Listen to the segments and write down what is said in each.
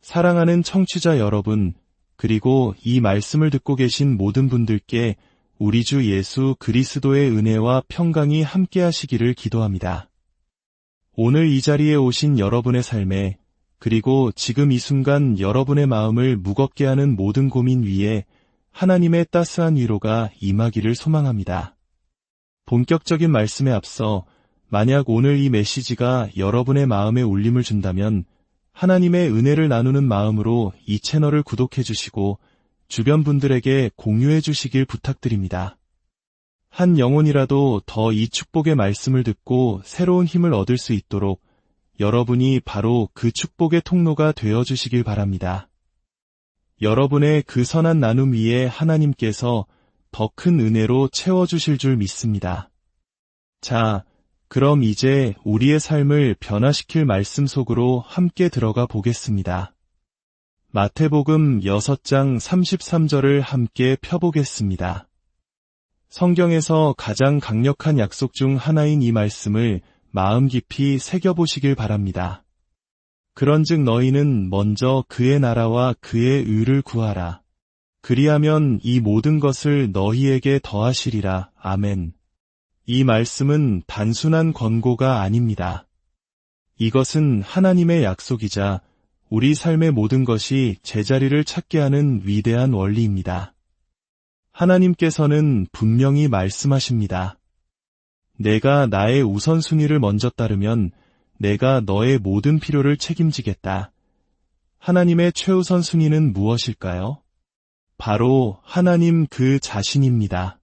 사랑하는 청취자 여러분, 그리고 이 말씀을 듣고 계신 모든 분들께 우리 주 예수 그리스도의 은혜와 평강이 함께 하시기를 기도합니다. 오늘 이 자리에 오신 여러분의 삶에, 그리고 지금 이 순간 여러분의 마음을 무겁게 하는 모든 고민 위에 하나님의 따스한 위로가 임하기를 소망합니다. 본격적인 말씀에 앞서 만약 오늘 이 메시지가 여러분의 마음에 울림을 준다면 하나님의 은혜를 나누는 마음으로 이 채널을 구독해 주시고 주변 분들에게 공유해 주시길 부탁드립니다. 한 영혼이라도 더 이 축복의 말씀을 듣고 새로운 힘을 얻을 수 있도록 여러분이 바로 그 축복의 통로가 되어 주시길 바랍니다. 여러분의 그 선한 나눔 위에 하나님께서 더 큰 은혜로 채워주실 줄 믿습니다. 자, 그럼 이제 우리의 삶을 변화시킬 말씀 속으로 함께 들어가 보겠습니다. 마태복음 6장 33절을 함께 펴보겠습니다. 성경에서 가장 강력한 약속 중 하나인 이 말씀을 마음 깊이 새겨보시길 바랍니다. 그런즉 너희는 먼저 그의 나라와 그의 의를 구하라. 그리하면 이 모든 것을 너희에게 더하시리라. 아멘. 이 말씀은 단순한 권고가 아닙니다. 이것은 하나님의 약속이자 우리 삶의 모든 것이 제자리를 찾게 하는 위대한 원리입니다. 하나님께서는 분명히 말씀하십니다. 내가 나의 우선순위를 먼저 따르면 내가 너의 모든 필요를 책임지겠다. 하나님의 최우선 순위는 무엇일까요? 바로 하나님 그 자신입니다.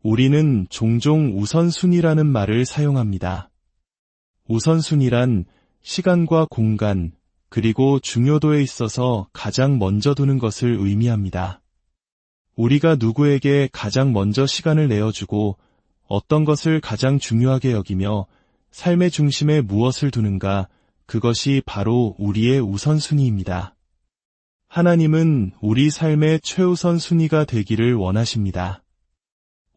우리는 종종 우선순위라는 말을 사용합니다. 우선순위란 시간과 공간, 그리고 중요도에 있어서 가장 먼저 두는 것을 의미합니다. 우리가 누구에게 가장 먼저 시간을 내어주고 어떤 것을 가장 중요하게 여기며 삶의 중심에 무엇을 두는가, 그것이 바로 우리의 우선순위입니다. 하나님은 우리 삶의 최우선 순위가 되기를 원하십니다.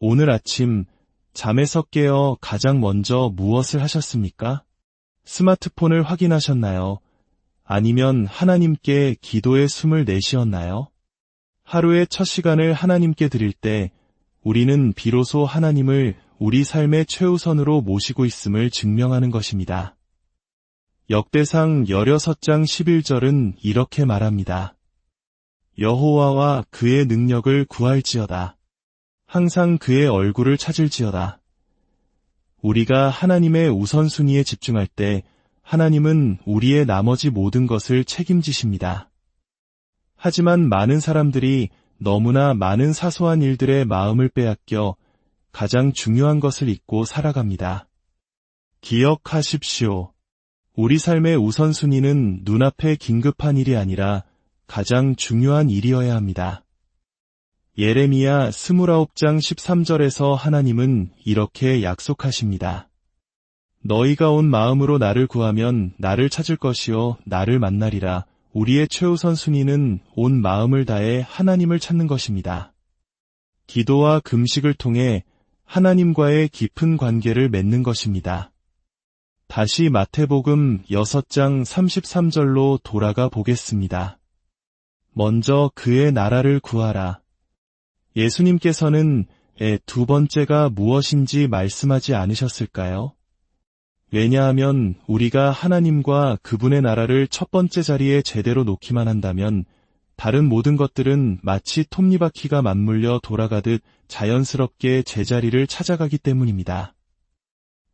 오늘 아침 잠에서 깨어 가장 먼저 무엇을 하셨습니까? 스마트폰을 확인하셨나요? 아니면 하나님께 기도의 숨을 내쉬었나요? 하루의 첫 시간을 하나님께 드릴 때 우리는 비로소 하나님을 우리 삶의 최우선으로 모시고 있음을 증명하는 것입니다. 역대상 16장 11절은 이렇게 말합니다. 여호와와 그의 능력을 구할지어다. 항상 그의 얼굴을 찾을지어다. 우리가 하나님의 우선순위에 집중할 때 하나님은 우리의 나머지 모든 것을 책임지십니다. 하지만 많은 사람들이 너무나 많은 사소한 일들에 마음을 빼앗겨 가장 중요한 것을 잊고 살아갑니다. 기억하십시오. 우리 삶의 우선순위는 눈앞에 긴급한 일이 아니라 가장 중요한 일이어야 합니다. 예레미야 29장 13절에서 하나님은 이렇게 약속하십니다. 너희가 온 마음으로 나를 구하면 나를 찾을 것이요 나를 만나리라. 우리의 최우선 순위는 온 마음을 다해 하나님을 찾는 것입니다. 기도와 금식을 통해 하나님과의 깊은 관계를 맺는 것입니다. 다시 마태복음 6장 33절로 돌아가 보겠습니다. 먼저 그의 나라를 구하라. 예수님께서는 두 번째가 무엇인지 말씀하지 않으셨을까요? 왜냐하면 우리가 하나님과 그분의 나라를 첫 번째 자리에 제대로 놓기만 한다면 다른 모든 것들은 마치 톱니바퀴가 맞물려 돌아가듯 자연스럽게 제자리를 찾아가기 때문입니다.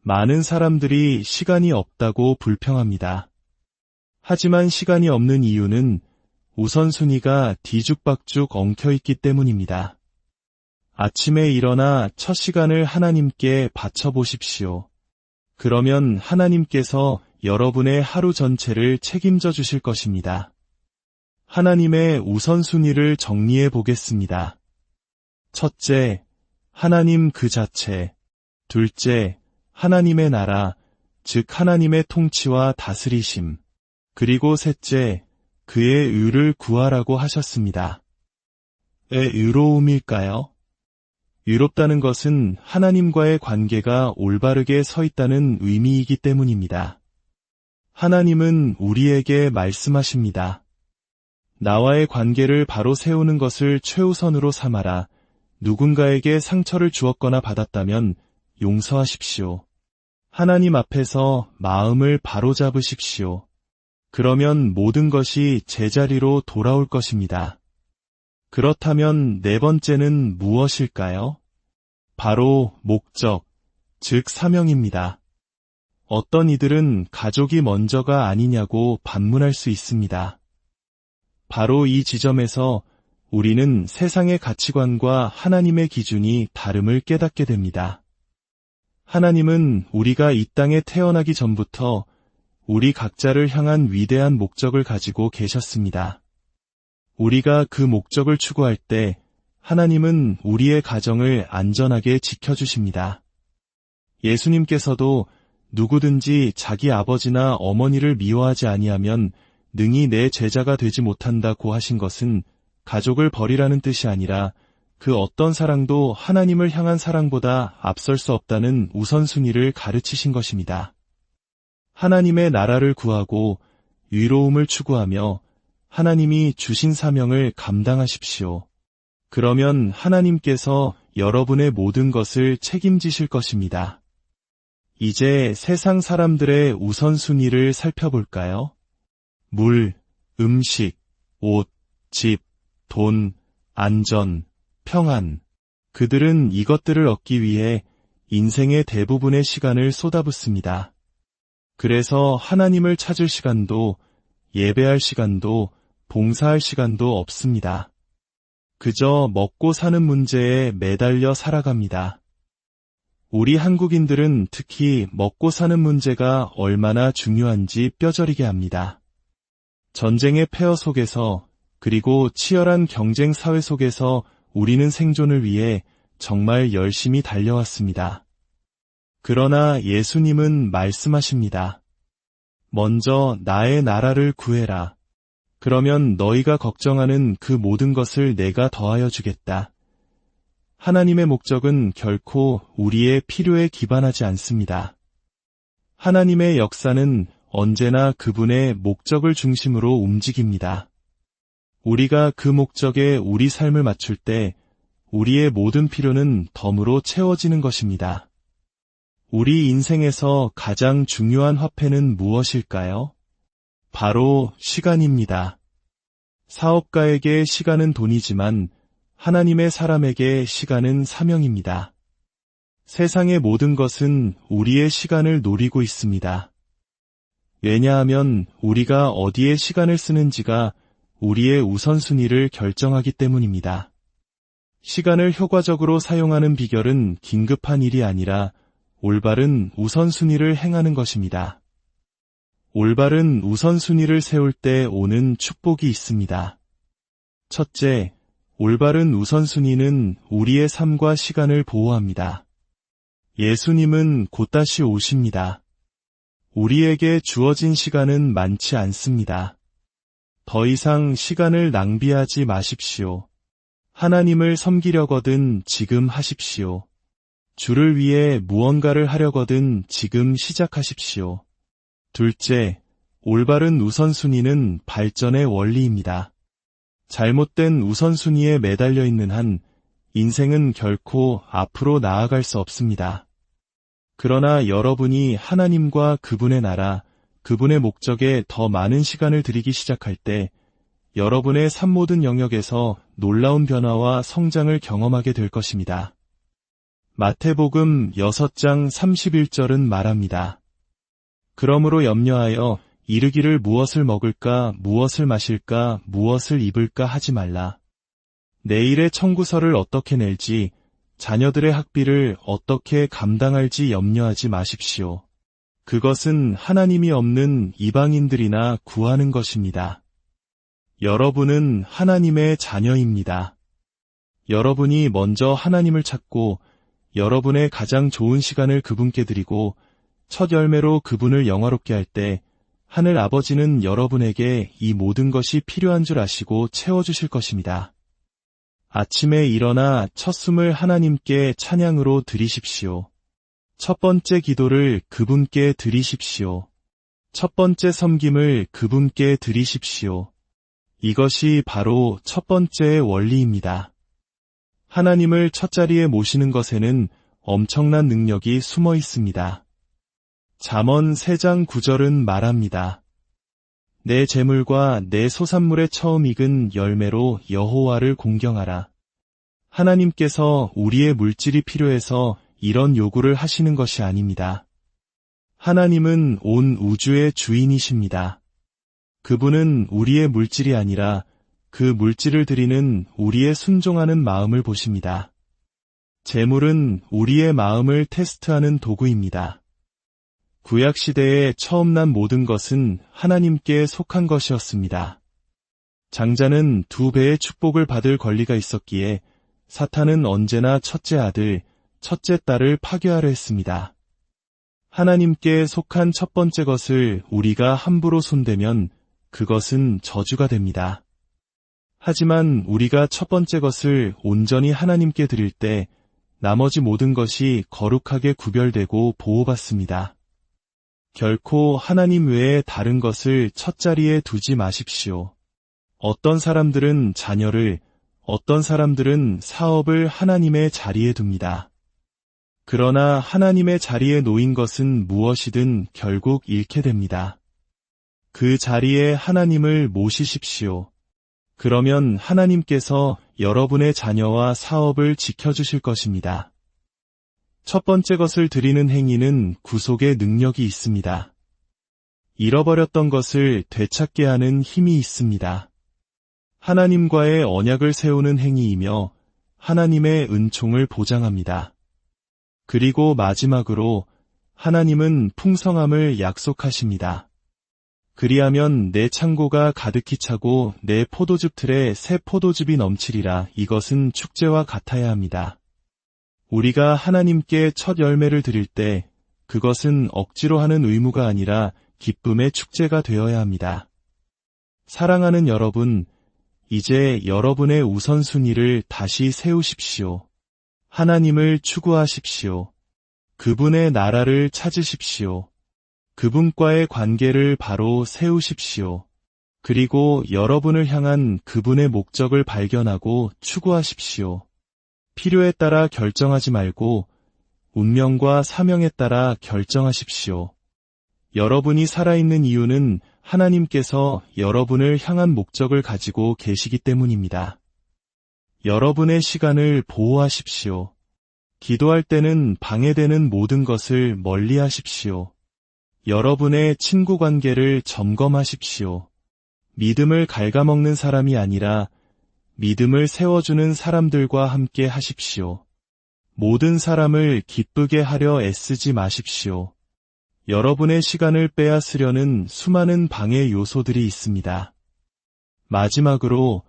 많은 사람들이 시간이 없다고 불평합니다. 하지만 시간이 없는 이유는 우선순위가 뒤죽박죽 엉켜있기 때문입니다. 아침에 일어나 첫 시간을 하나님께 바쳐보십시오. 그러면 하나님께서 여러분의 하루 전체를 책임져 주실 것입니다. 하나님의 우선순위를 정리해 보겠습니다. 첫째, 하나님 그 자체. 둘째, 하나님의 나라, 즉 하나님의 통치와 다스리심. 그리고 셋째, 그의 의를 구하라고 하셨습니다. 의로움일까요? 의롭다는 것은 하나님과의 관계가 올바르게 서 있다는 의미이기 때문입니다. 하나님은 우리에게 말씀하십니다. 나와의 관계를 바로 세우는 것을 최우선으로 삼아라. 누군가에게 상처를 주었거나 받았다면 용서하십시오. 하나님 앞에서 마음을 바로잡으십시오. 그러면 모든 것이 제자리로 돌아올 것입니다. 그렇다면 네 번째는 무엇일까요? 바로 목적, 즉 사명입니다. 어떤 이들은 가족이 먼저가 아니냐고 반문할 수 있습니다. 바로 이 지점에서 우리는 세상의 가치관과 하나님의 기준이 다름을 깨닫게 됩니다. 하나님은 우리가 이 땅에 태어나기 전부터 우리 각자를 향한 위대한 목적을 가지고 계셨습니다. 우리가 그 목적을 추구할 때 하나님은 우리의 가정을 안전하게 지켜주십니다. 예수님께서도 누구든지 자기 아버지나 어머니를 미워하지 아니하면 능히 내 제자가 되지 못한다고 하신 것은 가족을 버리라는 뜻이 아니라 그 어떤 사랑도 하나님을 향한 사랑보다 앞설 수 없다는 우선순위를 가르치신 것입니다. 하나님의 나라를 구하고 의로움을 추구하며 하나님이 주신 사명을 감당하십시오. 그러면 하나님께서 여러분의 모든 것을 책임지실 것입니다. 이제 세상 사람들의 우선순위를 살펴볼까요? 물, 음식, 옷, 집, 돈, 안전, 평안. 그들은 이것들을 얻기 위해 인생의 대부분의 시간을 쏟아붓습니다. 그래서 하나님을 찾을 시간도, 예배할 시간도, 봉사할 시간도 없습니다. 그저 먹고 사는 문제에 매달려 살아갑니다. 우리 한국인들은 특히 먹고 사는 문제가 얼마나 중요한지 뼈저리게 압니다. 전쟁의 폐허 속에서 그리고 치열한 경쟁 사회 속에서 우리는 생존을 위해 정말 열심히 달려왔습니다. 그러나 예수님은 말씀하십니다. 먼저 나의 나라를 구해라. 그러면 너희가 걱정하는 그 모든 것을 내가 더하여 주겠다. 하나님의 목적은 결코 우리의 필요에 기반하지 않습니다. 하나님의 역사는 언제나 그분의 목적을 중심으로 움직입니다. 우리가 그 목적에 우리 삶을 맞출 때 우리의 모든 필요는 덤으로 채워지는 것입니다. 우리 인생에서 가장 중요한 화폐는 무엇일까요? 바로 시간입니다. 사업가에게 시간은 돈이지만 하나님의 사람에게 시간은 사명입니다. 세상의 모든 것은 우리의 시간을 노리고 있습니다. 왜냐하면 우리가 어디에 시간을 쓰는지가 우리의 우선순위를 결정하기 때문입니다. 시간을 효과적으로 사용하는 비결은 긴급한 일이 아니라 올바른 우선순위를 행하는 것입니다. 올바른 우선순위를 세울 때 오는 축복이 있습니다. 첫째, 올바른 우선순위는 우리의 삶과 시간을 보호합니다. 예수님은 곧 다시 오십니다. 우리에게 주어진 시간은 많지 않습니다. 더 이상 시간을 낭비하지 마십시오. 하나님을 섬기려거든 지금 하십시오. 주를 위해 무언가를 하려거든 지금 시작하십시오. 둘째, 올바른 우선순위는 발전의 원리입니다. 잘못된 우선순위에 매달려 있는 한 인생은 결코 앞으로 나아갈 수 없습니다. 그러나 여러분이 하나님과 그분의 나라, 그분의 목적에 더 많은 시간을 들이기 시작할 때 여러분의 삶 모든 영역에서 놀라운 변화와 성장을 경험하게 될 것입니다. 마태복음 6장 31절은 말합니다. 그러므로 염려하여 이르기를 무엇을 먹을까, 무엇을 마실까, 무엇을 입을까 하지 말라. 내일의 청구서를 어떻게 낼지, 자녀들의 학비를 어떻게 감당할지 염려하지 마십시오. 그것은 하나님이 없는 이방인들이나 구하는 것입니다. 여러분은 하나님의 자녀입니다. 여러분이 먼저 하나님을 찾고 여러분의 가장 좋은 시간을 그분께 드리고 첫 열매로 그분을 영화롭게 할 때 하늘 아버지는 여러분에게 이 모든 것이 필요한 줄 아시고 채워주실 것입니다. 아침에 일어나 첫 숨을 하나님께 찬양으로 드리십시오. 첫 번째 기도를 그분께 드리십시오. 첫 번째 섬김을 그분께 드리십시오. 이것이 바로 첫 번째의 원리입니다. 하나님을 첫자리에 모시는 것에는 엄청난 능력이 숨어 있습니다. 잠언 3장 9절은 말합니다. 내 재물과 내 소산물의 처음 익은 열매로 여호와를 공경하라. 하나님께서 우리의 물질이 필요해서 이런 요구를 하시는 것이 아닙니다. 하나님은 온 우주의 주인이십니다. 그분은 우리의 물질이 아니라 그 물질을 드리는 우리의 순종하는 마음을 보십니다. 재물은 우리의 마음을 테스트하는 도구입니다. 구약시대에 처음 난 모든 것은 하나님께 속한 것이었습니다. 장자는 2배의 축복을 받을 권리가 있었기에 사탄은 언제나 첫째 아들, 첫째 딸을 파괴하려 했습니다. 하나님께 속한 첫 번째 것을 우리가 함부로 손대면 그것은 저주가 됩니다. 하지만 우리가 첫 번째 것을 온전히 하나님께 드릴 때 나머지 모든 것이 거룩하게 구별되고 보호받습니다. 결코 하나님 외에 다른 것을 첫자리에 두지 마십시오. 어떤 사람들은 자녀를, 어떤 사람들은 사업을 하나님의 자리에 둡니다. 그러나 하나님의 자리에 놓인 것은 무엇이든 결국 잃게 됩니다. 그 자리에 하나님을 모시십시오. 그러면 하나님께서 여러분의 자녀와 사업을 지켜주실 것입니다. 첫 번째 것을 드리는 행위는 구속의 능력이 있습니다. 잃어버렸던 것을 되찾게 하는 힘이 있습니다. 하나님과의 언약을 세우는 행위이며 하나님의 은총을 보장합니다. 그리고 마지막으로 하나님은 풍성함을 약속하십니다. 그리하면 내 창고가 가득히 차고 내 포도즙 틀에 새 포도즙이 넘치리라. 이것은 축제와 같아야 합니다. 우리가 하나님께 첫 열매를 드릴 때 그것은 억지로 하는 의무가 아니라 기쁨의 축제가 되어야 합니다. 사랑하는 여러분, 이제 여러분의 우선순위를 다시 세우십시오. 하나님을 추구하십시오. 그분의 나라를 찾으십시오. 그분과의 관계를 바로 세우십시오. 그리고 여러분을 향한 그분의 목적을 발견하고 추구하십시오. 필요에 따라 결정하지 말고 운명과 사명에 따라 결정하십시오. 여러분이 살아있는 이유는 하나님께서 여러분을 향한 목적을 가지고 계시기 때문입니다. 여러분의 시간을 보호하십시오. 기도할 때는 방해되는 모든 것을 멀리하십시오. 여러분의 친구 관계를 점검하십시오. 믿음을 갉아먹는 사람이 아니라 믿음을 세워주는 사람들과 함께 하십시오. 모든 사람을 기쁘게 하려 애쓰지 마십시오. 여러분의 시간을 빼앗으려는 수많은 방해 요소들이 있습니다. 마지막으로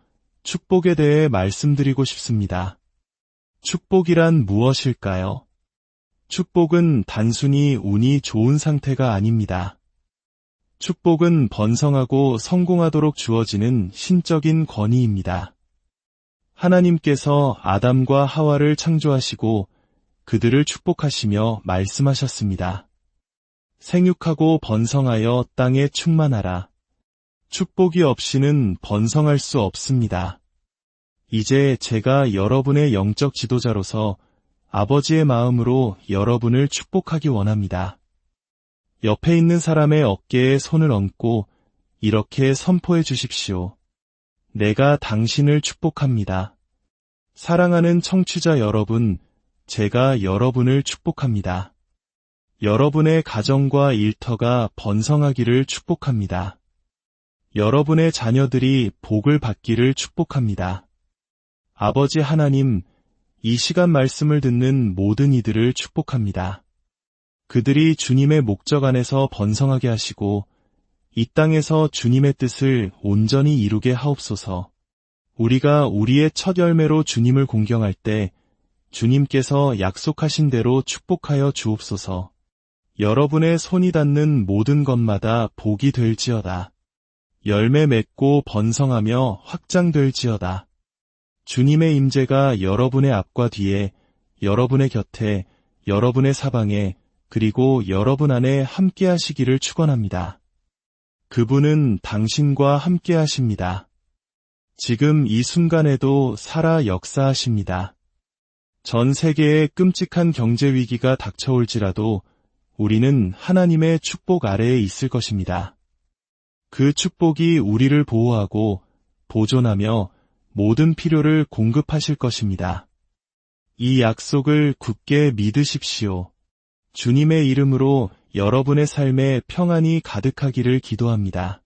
축복에 대해 말씀드리고 싶습니다. 축복이란 무엇일까요? 축복은 단순히 운이 좋은 상태가 아닙니다. 축복은 번성하고 성공하도록 주어지는 신적인 권위입니다. 하나님께서 아담과 하와를 창조하시고 그들을 축복하시며 말씀하셨습니다. 생육하고 번성하여 땅에 충만하라. 축복이 없이는 번성할 수 없습니다. 이제 제가 여러분의 영적 지도자로서 아버지의 마음으로 여러분을 축복하기 원합니다. 옆에 있는 사람의 어깨에 손을 얹고 이렇게 선포해 주십시오. 내가 당신을 축복합니다. 사랑하는 청취자 여러분, 제가 여러분을 축복합니다. 여러분의 가정과 일터가 번성하기를 축복합니다. 여러분의 자녀들이 복을 받기를 축복합니다. 아버지 하나님, 이 시간 말씀을 듣는 모든 이들을 축복합니다. 그들이 주님의 목적 안에서 번성하게 하시고 이 땅에서 주님의 뜻을 온전히 이루게 하옵소서. 우리가 우리의 첫 열매로 주님을 공경할 때 주님께서 약속하신 대로 축복하여 주옵소서. 여러분의 손이 닿는 모든 것마다 복이 될지어다. 열매 맺고 번성하며 확장될지어다. 주님의 임재가 여러분의 앞과 뒤에, 여러분의 곁에, 여러분의 사방에, 그리고 여러분 안에 함께 하시기를 축원합니다. 그분은 당신과 함께 하십니다. 지금 이 순간에도 살아 역사하십니다. 전 세계에 끔찍한 경제 위기가 닥쳐올지라도 우리는 하나님의 축복 아래에 있을 것입니다. 그 축복이 우리를 보호하고 보존하며 모든 필요를 공급하실 것입니다. 이 약속을 굳게 믿으십시오. 주님의 이름으로 여러분의 삶에 평안이 가득하기를 기도합니다.